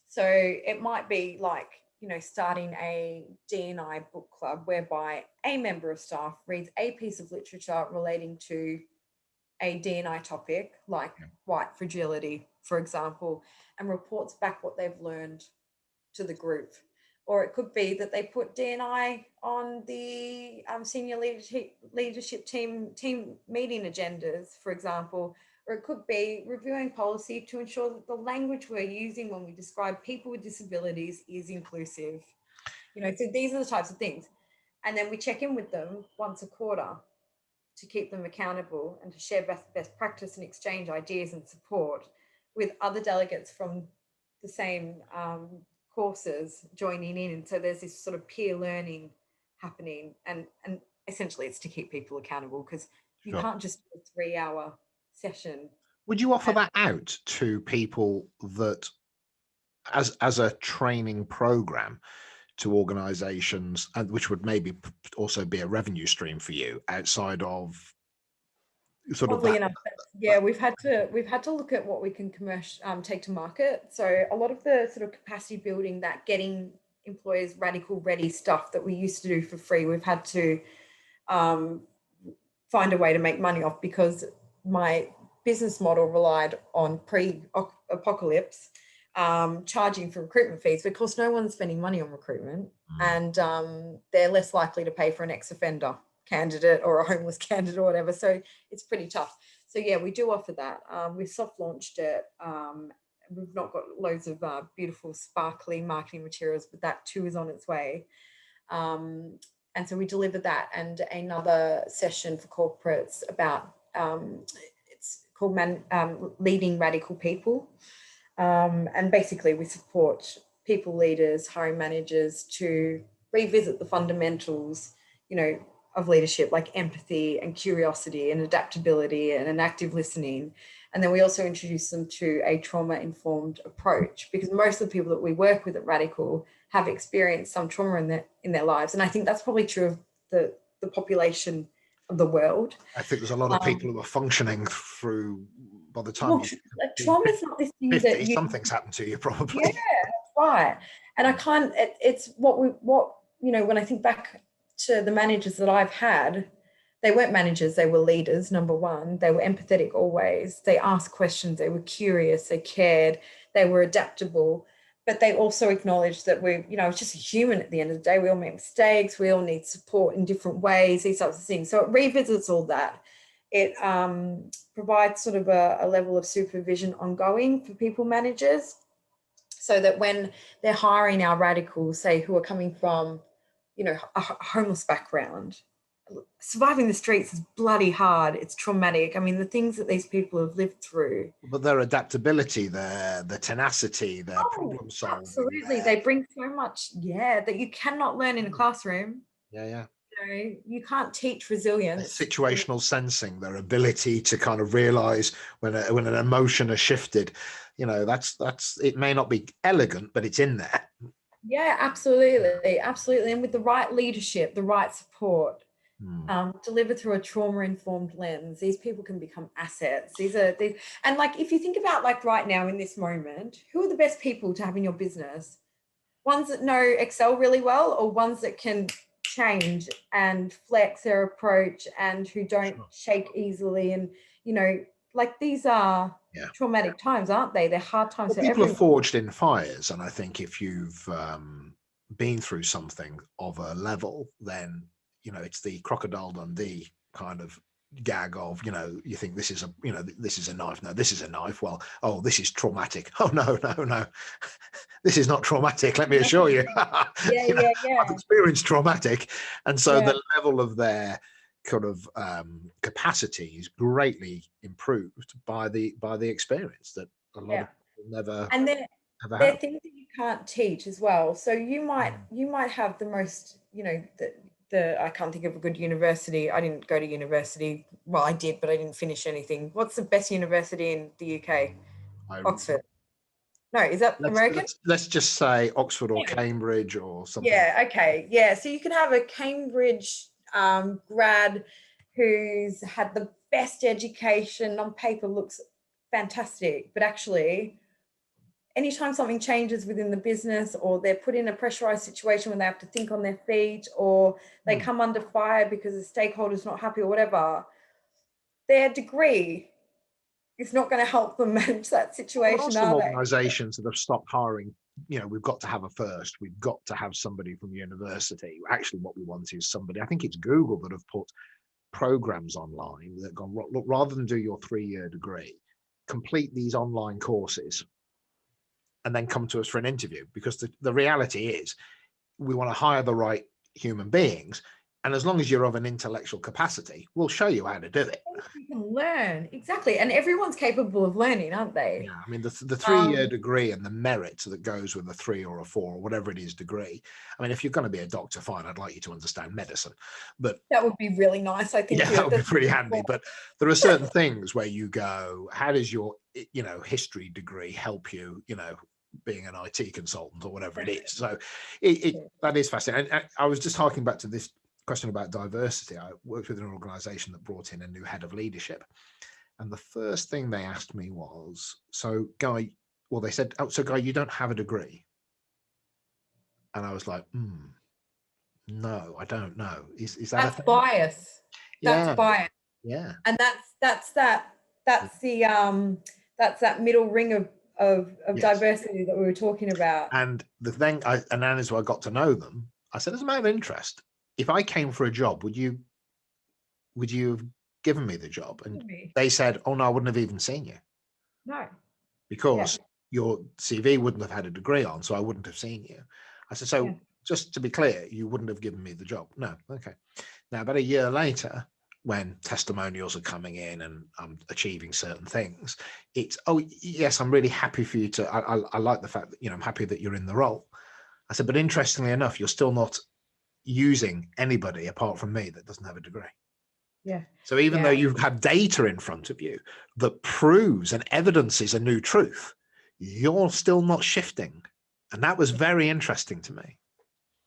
So it might be like, starting a D&I book club whereby a member of staff reads a piece of literature relating to a D&I topic, like white fragility, for example, and reports back what they've learned to the group. Or it could be that they put D&I on the senior leadership team meeting agendas, for example. Or it could be reviewing policy to ensure that the language we're using when we describe people with disabilities is inclusive. So these are the types of things. And then we check in with them once a quarter to keep them accountable and to share best practice and exchange ideas and support with other delegates from the same courses joining in. And so there's this sort of peer learning happening, and essentially it's to keep people accountable, because you can't just do a 3-hour session. Would you offer that out to people that as a training program to organizations, and which would maybe also be a revenue stream for you outside of sort of that? Enough, we've had to look at what we can take to market. So a lot of the sort of capacity building, that getting employers radical ready stuff that we used to do for free, we've had to find a way to make money off, because my business model relied on pre-apocalypse charging for recruitment fees. Of course, no one's spending money on recruitment, and they're less likely to pay for an ex-offender candidate or a homeless candidate or whatever. So it's pretty tough. So we do offer that. We've soft launched it. We've not got loads of beautiful, sparkly marketing materials, but that too is on its way. And so we deliver that, and another session for corporates about it's called Leading Radical People. And basically we support people leaders, hiring managers to revisit the fundamentals, of leadership, like empathy and curiosity and adaptability and an active listening. And then we also introduce them to a trauma-informed approach, because most of the people that we work with at Radical have experienced some trauma in their lives. And I think that's probably true of the population of the world. I think there's a lot of people who are functioning through, by the time trauma is not this thing 50, that something's happened to you probably. Yeah, that's right. And I can't, it's when I think back to the managers that I've had, they weren't managers, they were leaders, number one. They were empathetic always. They asked questions, they were curious, they cared, they were adaptable, but they also acknowledged that it's just a human at the end of the day. We all make mistakes, we all need support in different ways, these types of things. So it revisits all that. It provides sort of a level of supervision ongoing for people managers. so that when they're hiring our radicals, say, who are coming from, you know, a homeless background, surviving the streets is bloody hard. It's traumatic. I mean, the things that these people have lived through. But their adaptability, their tenacity, their problem solving. Absolutely. They bring so much, that you cannot learn in a classroom. Yeah. You know, you can't teach resilience. Their situational sensing, their ability to kind of realize when an emotion has shifted, you know, that's it may not be elegant, but it's in there. Yeah, absolutely. Absolutely. And with the right leadership, the right support, delivered through a trauma-informed lens, these people can become assets. And like, if you think about like right now in this moment, who are the best people to have in your business? Ones that know Excel really well, or ones that can change and flex their approach and who don't shake easily? And, you know, like these are traumatic times, aren't they? They're hard times for people everyone. are forged in fires, and I think if you've been through something of a level, then, you know, it's the Crocodile Dundee kind of gag of, you know, you think this is a, you know, this is a knife. No, this is a knife. Well, oh, this is traumatic. Oh, no. This is not traumatic, let me assure you. Yeah. I've experienced traumatic. And so the level of their kind of capacity is greatly improved by the experience that a lot of people never and have they're had. things that you can't teach as well. So you might have the most, you know, I can't think of a good university. I didn't go to university. Well, I did, but I didn't finish anything. What's the best university in the UK? Oxford. No, is that American? Let's just say Oxford or Cambridge or something. Yeah, okay. Yeah, so you can have a Cambridge grad who's had the best education, on paper looks fantastic, but actually anytime something changes within the business, or they're put in a pressurized situation when they have to think on their feet, or they come under fire because the stakeholder's not happy or whatever, their degree is not going to help them manage that situation. There are some organizations that have stopped hiring. You know, we've got to have a first. We've got to have somebody from university. Actually, what we want is somebody. I think it's Google that have put programs online that gone, look, rather than do your 3-year degree, complete these online courses and then come to us for an interview, because the reality is we want to hire the right human beings, and as long as you're of an intellectual capacity, we'll show you how to do it. You can learn, exactly, and everyone's capable of learning, aren't they? Yeah, I mean, the 3-year degree and the merit that goes with a 3 or a 4 or whatever it is degree. I mean, if you're going to be a doctor, fine, I'd like you to understand medicine, but that would be really nice, I think. Yeah, that would be pretty handy. But there are certain things where you go, how does your, you know, history degree help you, you know, being an IT consultant or whatever it is? So that is fascinating. And I was just harking back to this question about diversity. I worked with an organization that brought in a new head of leadership, and the first thing they asked me was, so Guy, well, they said, oh, so Guy, you don't have a degree? And I was like, no, I don't know. Is that that's bias? That's bias. Yeah. And that's that middle ring of diversity that we were talking about. And the thing, and then as I got to know them, I said, as a matter of interest, if I came for a job, would you have given me the job? And they said, oh no, I wouldn't have even seen you. No. Because your CV wouldn't have had a degree on, so I wouldn't have seen you. I said, so just to be clear, you wouldn't have given me the job? No. Okay. Now, about a year later, when testimonials are coming in and I'm achieving certain things, it's, oh, yes, I'm really happy for you to, I like the fact that, you know, I'm happy that you're in the role. I said, but interestingly enough, you're still not using anybody apart from me that doesn't have a degree. Yeah. So even though you have data in front of you that proves and evidences a new truth, you're still not shifting. And that was very interesting to me.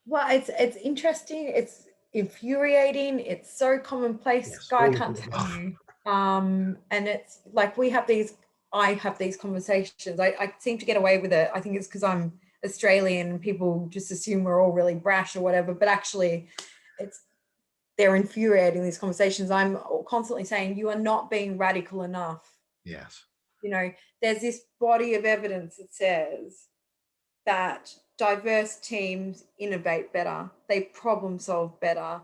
Well, it's interesting. It's infuriating. It's so commonplace. Yes, Guy, I can't tell you. And it's like I have these conversations. I seem to get away with it. I think it's because I'm Australian and people just assume we're all really brash or whatever. But actually, they're infuriating, these conversations. I'm constantly saying, you are not being radical enough. Yes. You know, there's this body of evidence that says that diverse teams innovate better, they problem solve better,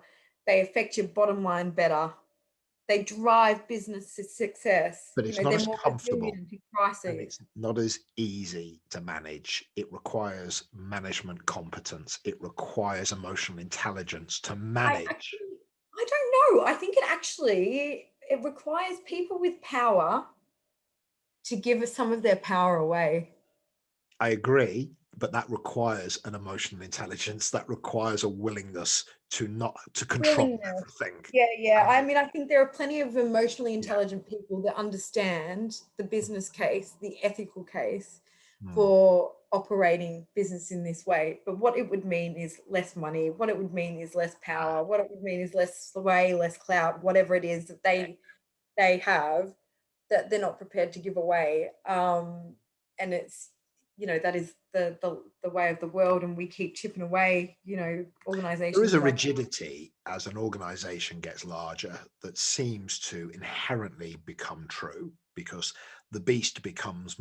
they affect your bottom line better. They drive business success. But it's not They're as more comfortable, resilient in and crises. it's not as easy to manage. It requires management competence. It requires emotional intelligence to manage. I don't know. I think it requires people with power to give some of their power away. I agree, but that requires an emotional intelligence. That requires a willingness to not to control everything. Yeah. I mean, I think there are plenty of emotionally intelligent people that understand the business case, the ethical case for operating business in this way. But what it would mean is less money. What it would mean is less power. What it would mean is less sway, less clout, whatever it is that they have that they're not prepared to give away. And it's, that is the way of the world, and we keep chipping away, organizations. There is a rigidity as an organization gets larger that seems to inherently become true, because the beast becomes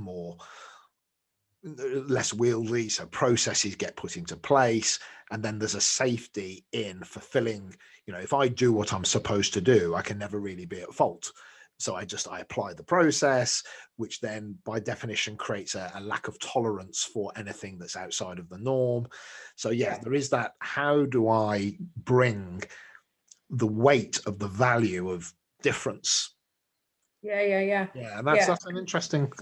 less wieldy, so processes get put into place, and then there's a safety in fulfilling, if I do what I'm supposed to do, I can never really be at fault. So I apply the process, which then by definition creates a lack of tolerance for anything that's outside of the norm. So there is that. How do I bring the weight of the value of difference? Yeah, and that's an interesting,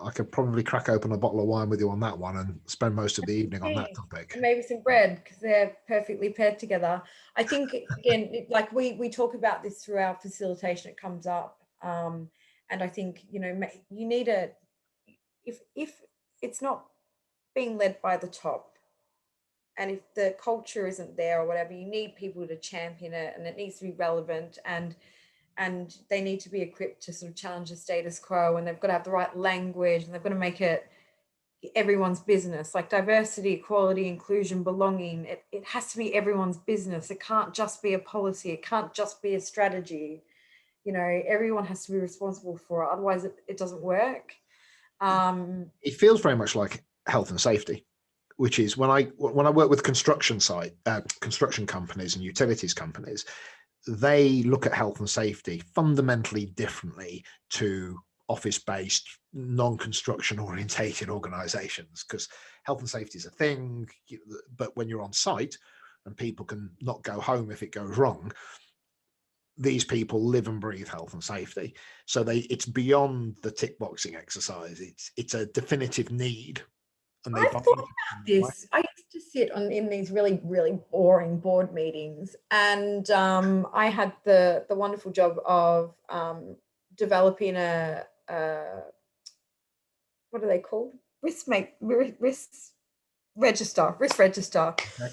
I could probably crack open a bottle of wine with you on that one and spend most of the evening on that topic. And maybe some bread, because they're perfectly paired together. I think, again, like we talk about this through our facilitation, it comes up. And I think, you need if it's not being led by the top, and if the culture isn't there or whatever, you need people to champion it, and it needs to be relevant, and they need to be equipped to sort of challenge the status quo, and they've got to have the right language, and they've got to make it everyone's business, like diversity, equality, inclusion, belonging. It has to be everyone's business. It can't just be a policy. It can't just be a strategy. Everyone has to be responsible for it. Otherwise it doesn't work. It feels very much like health and safety, which is when I work with construction companies and utilities companies, they look at health and safety fundamentally differently to office-based, non-construction orientated organizations, because health and safety is a thing, but when you're on site and people can not go home if it goes wrong, these people live and breathe health and safety. So it's beyond the tick boxing exercise. It's a definitive need. And I've thought about this. I used to sit in these really, really boring board meetings, and I had the wonderful job of developing a what are they called? Risk register. Okay.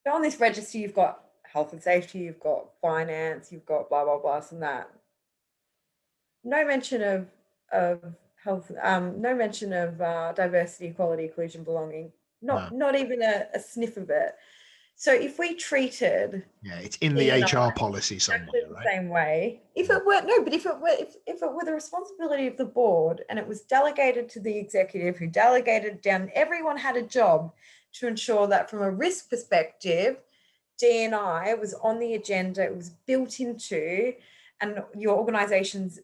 So on this register, you've got health and safety, you've got finance, you've got blah blah blah, and that. No mention of health. No mention of diversity, equality, inclusion, belonging. Not even a sniff of it. So if we treated, it's in the HR policy somewhere, right? The same way. If it were the responsibility of the board, and it was delegated to the executive, who delegated down, everyone had a job to ensure that from a risk perspective, D&I was on the agenda. It was built into, and your organization's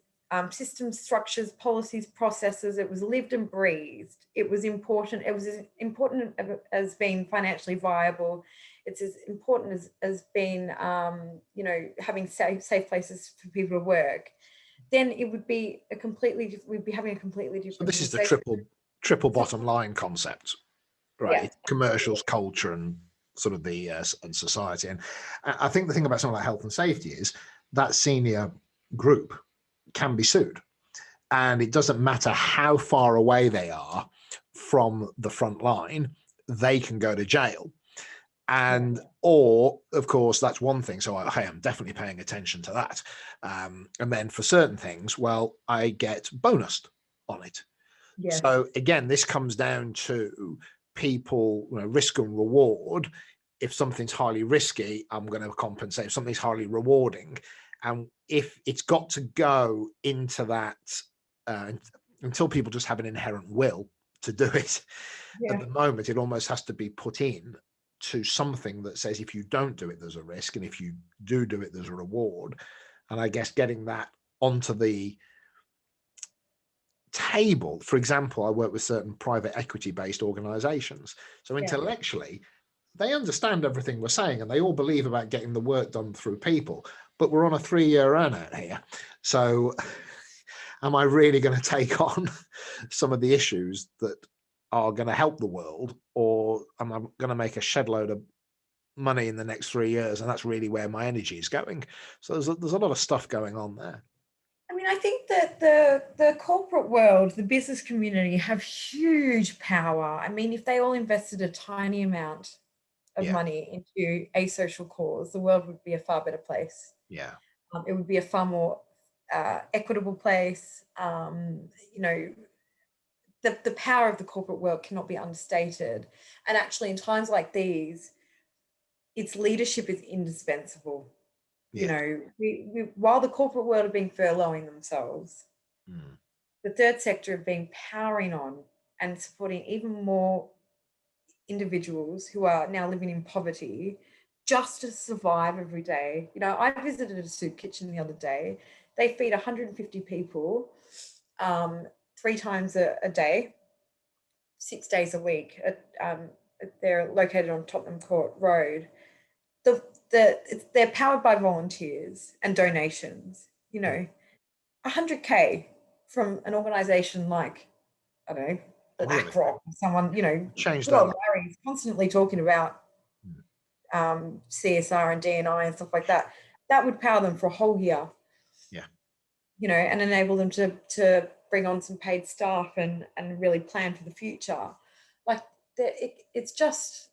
systems, structures, policies, processes. It was lived and breathed. It was important. It was as important as being financially viable. It's as important as being, having safe places for people to work. Then it would be we'd be having a completely different. So this is the triple bottom line concept, right? Yeah. Commercials, culture, and sort of the and society. And I think the thing about something like health and safety is that senior group can be sued, and it doesn't matter how far away they are from the front line, they can go to jail. And or of course that's one thing, so I'm definitely paying attention to that, and then for certain things, well, I get bonused on it. Yes. So again, this comes down to people, risk and reward. If something's highly risky, I'm going to compensate. If something's highly rewarding, and if it's got to go into that until people just have an inherent will to do it. At the moment, it almost has to be put in to something that says if you don't do it, there's a risk, and if you do it, there's a reward. And I guess getting that onto the table. For example, I work with certain private equity based organizations. So intellectually, they understand everything we're saying and they all believe about getting the work done through people, but we're on a 3-year earnout here. So am I really going to take on some of the issues that are going to help the world, or am I going to make a shed load of money in the next 3 years? And that's really where my energy is going. So there's a lot of stuff going on there. I mean, I think that the corporate world, the business community have huge power. I mean, if they all invested a tiny amount of money into a social cause, the world would be a far better place. Yeah. It would be a far more equitable place. You know, the power of the corporate world cannot be understated. And actually, in times like these, its leadership is indispensable. You know, we while the corporate world have been furloughing themselves, the third sector have been powering on and supporting even more individuals who are now living in poverty just to survive every day. You know, I visited a soup kitchen the other day. They feed 150 people 3 times a day, 6 days a week. They're located on Tottenham Court Road. They're powered by volunteers and donations. You know, 100K from an organisation like, I don't know, BlackRock, someone, you know, Larry's constantly talking about CSR and D&I and stuff like that. That would power them for a whole year. Yeah. You know, and enable them to bring on some paid staff and really plan for the future. Like it's just,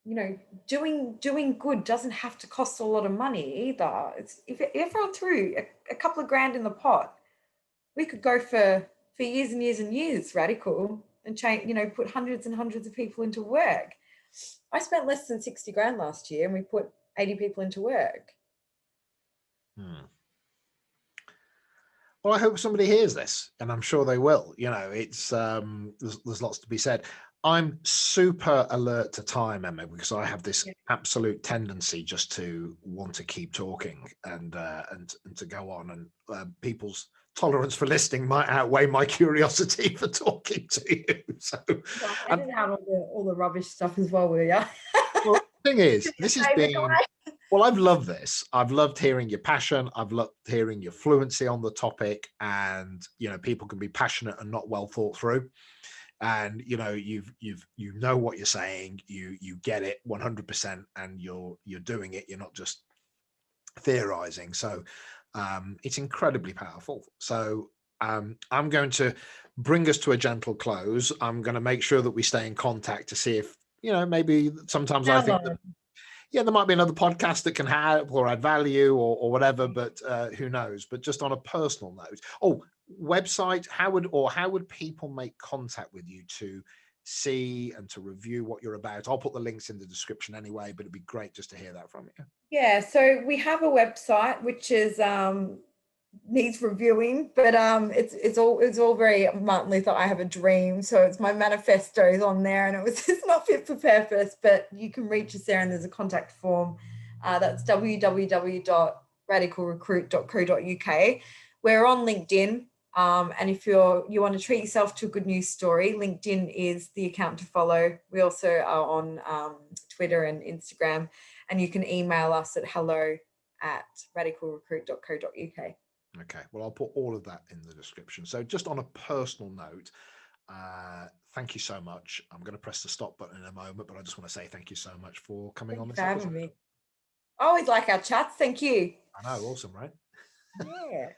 you know, doing good doesn't have to cost a lot of money either. It's if everyone threw a couple of grand in the pot, we could go for years and years and years, Radical, and change, you know, put hundreds and hundreds of people into work. I spent less than 60 grand last year and we put 80 people into work. Well, I hope somebody hears this, and I'm sure they will. You know, it's there's lots to be said. I'm super alert to time, Emma, because I have this absolute tendency just to want to keep talking and to go on, and people's tolerance for listening might outweigh my curiosity for talking to you. So, edit out all the rubbish stuff as well, will you? Well, the thing is, this has been. Well, I've loved this. I've loved hearing your passion. I've loved hearing your fluency on the topic, and you know, people can be passionate and not well thought through. And you know, you know what you're saying. You get it 100%, and you're doing it. You're not just theorizing. So it's incredibly powerful. So I'm going to bring us to a gentle close. I'm going to make sure that we stay in contact to see if, you know, maybe sometimes I think that, there might be another podcast that can help or add value or whatever, but who knows? But just on a personal note, website, how would people make contact with you to see and to review what you're about? I'll put the links in the description anyway, but it'd be great just to hear that from you. Yeah, so we have a website which is needs reviewing, but it's all very Martin Luther, I have a dream. So it's my manifestos on there, and it's not fit for purpose, but you can reach us there, and there's a contact form. That's www.radicalrecruit.co.uk. We're on LinkedIn, and if you want to treat yourself to a good news story, LinkedIn is the account to follow. We also are on Twitter and Instagram, and you can email us at hello@radicalrecruit.co.uk. Okay, well, I'll put all of that in the description. So just on a personal note, thank you so much. I'm going to press the stop button in a moment, but I just want to say thank you so much for coming on this episode. Me. I always like our chats. Thank you. I know, awesome, right? Yeah.